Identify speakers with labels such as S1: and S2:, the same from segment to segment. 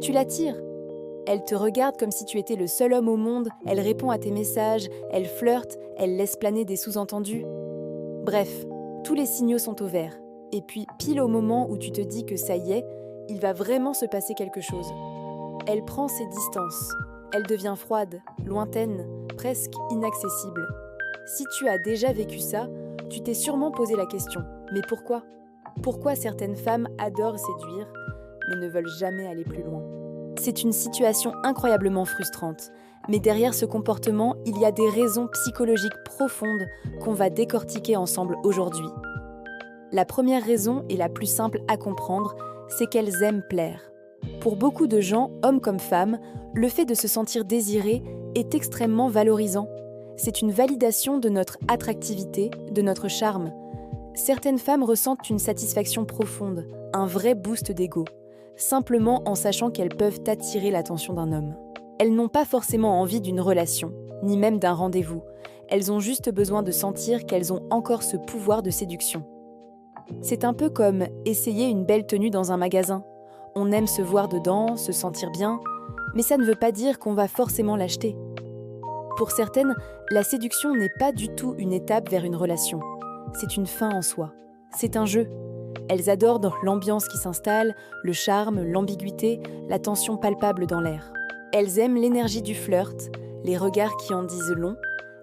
S1: Tu l'attires. Elle te regarde comme si tu étais le seul homme au monde, elle répond à tes messages, elle flirte, elle laisse planer des sous-entendus. Bref, tous les signaux sont au vert. Et puis, pile au moment où tu te dis que ça y est, il va vraiment se passer quelque chose. Elle prend ses distances. Elle devient froide, lointaine, presque inaccessible. Si tu as déjà vécu ça, tu t'es sûrement posé la question. Mais pourquoi ? Pourquoi certaines femmes adorent séduire, mais ne veulent jamais aller plus loin ? C'est une situation incroyablement frustrante. Mais derrière ce comportement, il y a des raisons psychologiques profondes qu'on va décortiquer ensemble aujourd'hui. La première raison, et la plus simple à comprendre, c'est qu'elles aiment plaire. Pour beaucoup de gens, hommes comme femmes, le fait de se sentir désiré est extrêmement valorisant. C'est une validation de notre attractivité, de notre charme. Certaines femmes ressentent une satisfaction profonde, un vrai boost d'ego, simplement en sachant qu'elles peuvent attirer l'attention d'un homme. Elles n'ont pas forcément envie d'une relation, ni même d'un rendez-vous. Elles ont juste besoin de sentir qu'elles ont encore ce pouvoir de séduction. C'est un peu comme essayer une belle tenue dans un magasin. On aime se voir dedans, se sentir bien, mais ça ne veut pas dire qu'on va forcément l'acheter. Pour certaines, la séduction n'est pas du tout une étape vers une relation. C'est une fin en soi. C'est un jeu. Elles adorent l'ambiance qui s'installe, le charme, l'ambiguïté, la tension palpable dans l'air. Elles aiment l'énergie du flirt, les regards qui en disent long,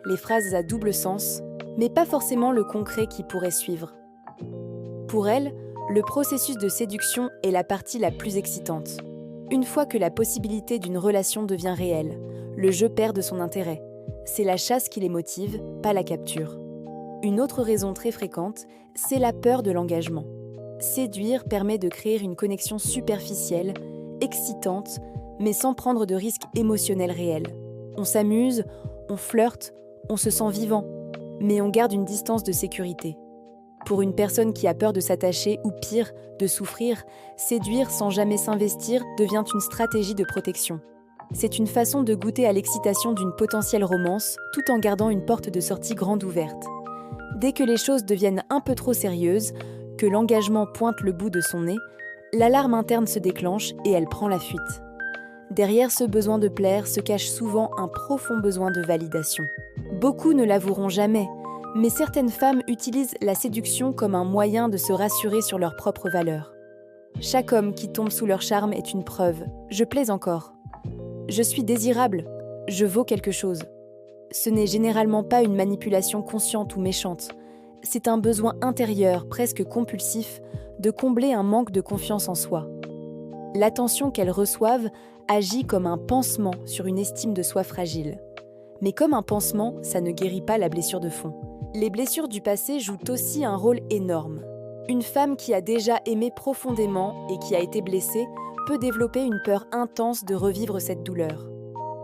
S1: les phrases à double sens, mais pas forcément le concret qui pourrait suivre. Pour elles, le processus de séduction est la partie la plus excitante. Une fois que la possibilité d'une relation devient réelle, le jeu perd de son intérêt. C'est la chasse qui les motive, pas la capture. Une autre raison très fréquente, c'est la peur de l'engagement. Séduire permet de créer une connexion superficielle, excitante, mais sans prendre de risques émotionnels réels. On s'amuse, on flirte, on se sent vivant, mais on garde une distance de sécurité. Pour une personne qui a peur de s'attacher ou pire, de souffrir, séduire sans jamais s'investir devient une stratégie de protection. C'est une façon de goûter à l'excitation d'une potentielle romance tout en gardant une porte de sortie grande ouverte. Dès que les choses deviennent un peu trop sérieuses, que l'engagement pointe le bout de son nez, l'alarme interne se déclenche et elle prend la fuite. Derrière ce besoin de plaire se cache souvent un profond besoin de validation. Beaucoup ne l'avoueront jamais, mais certaines femmes utilisent la séduction comme un moyen de se rassurer sur leur propre valeur. Chaque homme qui tombe sous leur charme est une preuve. Je plais encore. Je suis désirable. Je vaux quelque chose. Ce n'est généralement pas une manipulation consciente ou méchante. C'est un besoin intérieur, presque compulsif, de combler un manque de confiance en soi. L'attention qu'elles reçoivent agit comme un pansement sur une estime de soi fragile. Mais comme un pansement, ça ne guérit pas la blessure de fond. Les blessures du passé jouent aussi un rôle énorme. Une femme qui a déjà aimé profondément et qui a été blessée peut développer une peur intense de revivre cette douleur.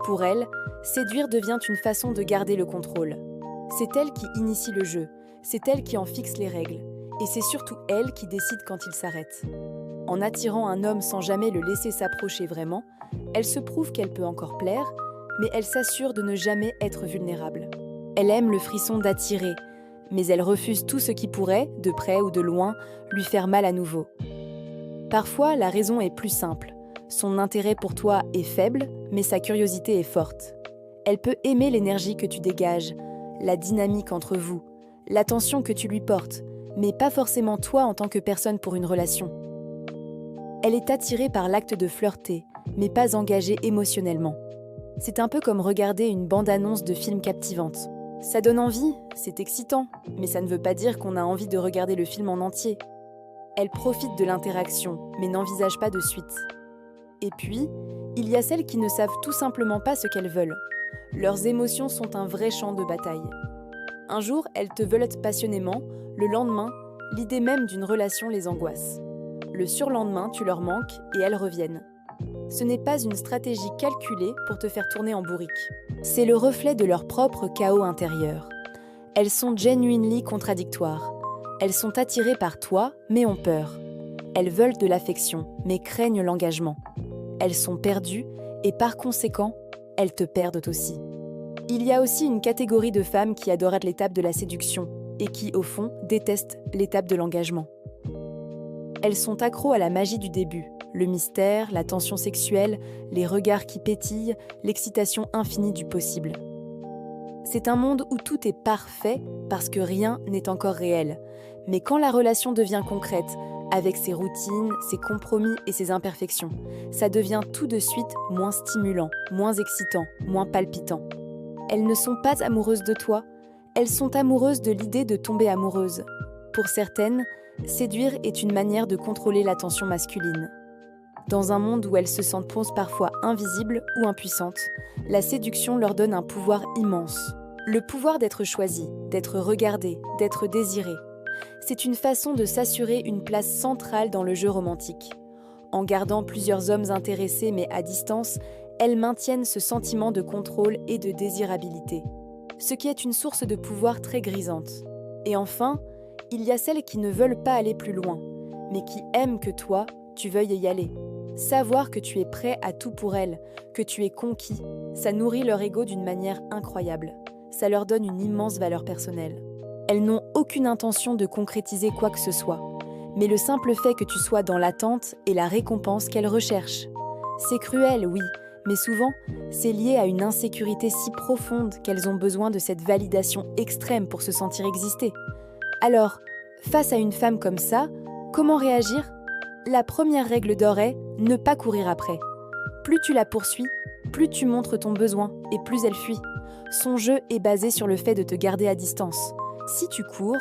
S1: Pour elle, séduire devient une façon de garder le contrôle. C'est elle qui initie le jeu, c'est elle qui en fixe les règles, et c'est surtout elle qui décide quand il s'arrête. En attirant un homme sans jamais le laisser s'approcher vraiment, elle se prouve qu'elle peut encore plaire, mais elle s'assure de ne jamais être vulnérable. Elle aime le frisson d'attirer, mais elle refuse tout ce qui pourrait, de près ou de loin, lui faire mal à nouveau. Parfois, la raison est plus simple. Son intérêt pour toi est faible, mais sa curiosité est forte. Elle peut aimer l'énergie que tu dégages, la dynamique entre vous, l'attention que tu lui portes, mais pas forcément toi en tant que personne pour une relation. Elle est attirée par l'acte de flirter, mais pas engagée émotionnellement. C'est un peu comme regarder une bande-annonce de film captivante. Ça donne envie, c'est excitant, mais ça ne veut pas dire qu'on a envie de regarder le film en entier. Elle profite de l'interaction, mais n'envisage pas de suite. Et puis, il y a celles qui ne savent tout simplement pas ce qu'elles veulent. Leurs émotions sont un vrai champ de bataille. Un jour, elles te veulent passionnément, le lendemain, l'idée même d'une relation les angoisse. Le surlendemain, tu leur manques et elles reviennent. Ce n'est pas une stratégie calculée pour te faire tourner en bourrique. C'est le reflet de leur propre chaos intérieur. Elles sont genuinely contradictoires. Elles sont attirées par toi, mais ont peur. Elles veulent de l'affection, mais craignent l'engagement. Elles sont perdues et par conséquent, elles te perdent aussi. Il y a aussi une catégorie de femmes qui adorent l'étape de la séduction et qui, au fond, détestent l'étape de l'engagement. Elles sont accros à la magie du début, Le mystère, la tension sexuelle, les regards qui pétillent, l'excitation infinie du possible. C'est un monde où tout est parfait parce que rien n'est encore réel. Mais quand la relation devient concrète, avec ses routines, ses compromis et ses imperfections, ça devient tout de suite moins stimulant, moins excitant, moins palpitant. Elles ne sont pas amoureuses de toi, elles sont amoureuses de l'idée de tomber amoureuse. Pour certaines, séduire est une manière de contrôler l'attention masculine. Dans un monde où elles se sentent parfois invisibles ou impuissantes, la séduction leur donne un pouvoir immense. Le pouvoir d'être choisi, d'être regardé, d'être désiré. C'est une façon de s'assurer une place centrale dans le jeu romantique. En gardant plusieurs hommes intéressés mais à distance, elles maintiennent ce sentiment de contrôle et de désirabilité, ce qui est une source de pouvoir très grisante. Et enfin, il y a celles qui ne veulent pas aller plus loin, mais qui aiment que toi, tu veuilles y aller. Savoir que tu es prêt à tout pour elles, que tu es conquis, ça nourrit leur ego d'une manière incroyable. Ça leur donne une immense valeur personnelle. Elles n'ont aucune intention de concrétiser quoi que ce soit, mais le simple fait que tu sois dans l'attente est la récompense qu'elles recherchent. C'est cruel, oui, mais souvent, c'est lié à une insécurité si profonde qu'elles ont besoin de cette validation extrême pour se sentir exister. Alors, face à une femme comme ça, comment réagir ? La première règle d'or est ne pas courir après. Plus tu la poursuis, plus tu montres ton besoin et plus elle fuit. Son jeu est basé sur le fait de te garder à distance. Si tu cours,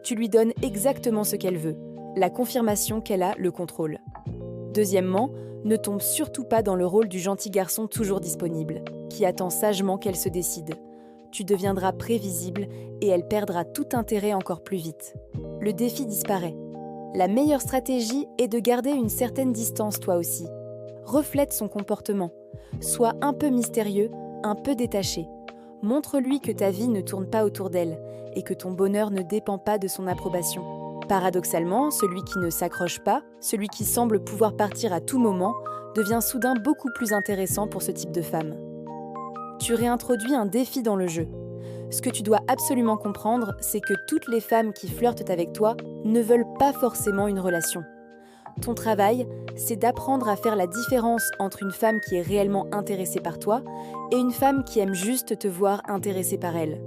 S1: tu lui donnes exactement ce qu'elle veut, la confirmation qu'elle a le contrôle. Deuxièmement, ne tombe surtout pas dans le rôle du gentil garçon toujours disponible, qui attend sagement qu'elle se décide. Tu deviendras prévisible et elle perdra tout intérêt encore plus vite. Le défi disparaît. La meilleure stratégie est de garder une certaine distance toi aussi. Reflète son comportement. Sois un peu mystérieux, un peu détaché. Montre-lui que ta vie ne tourne pas autour d'elle et que ton bonheur ne dépend pas de son approbation. Paradoxalement, celui qui ne s'accroche pas, celui qui semble pouvoir partir à tout moment, devient soudain beaucoup plus intéressant pour ce type de femme. Tu réintroduis un défi dans le jeu. Ce que tu dois absolument comprendre, c'est que toutes les femmes qui flirtent avec toi ne veulent pas forcément une relation. Ton travail, c'est d'apprendre à faire la différence entre une femme qui est réellement intéressée par toi et une femme qui aime juste te voir intéressée par elle.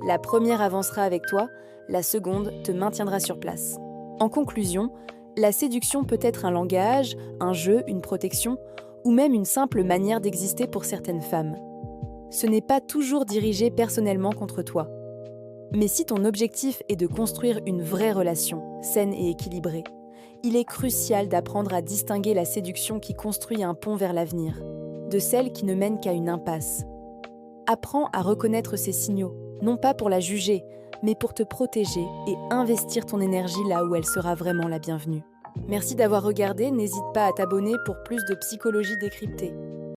S1: La première avancera avec toi, la seconde te maintiendra sur place. En conclusion, la séduction peut être un langage, un jeu, une protection, ou même une simple manière d'exister pour certaines femmes. Ce n'est pas toujours dirigé personnellement contre toi. Mais si ton objectif est de construire une vraie relation, saine et équilibrée, il est crucial d'apprendre à distinguer la séduction qui construit un pont vers l'avenir, de celle qui ne mène qu'à une impasse. Apprends à reconnaître ces signaux, non pas pour la juger, mais pour te protéger et investir ton énergie là où elle sera vraiment la bienvenue. Merci d'avoir regardé, n'hésite pas à t'abonner pour plus de psychologie décryptée.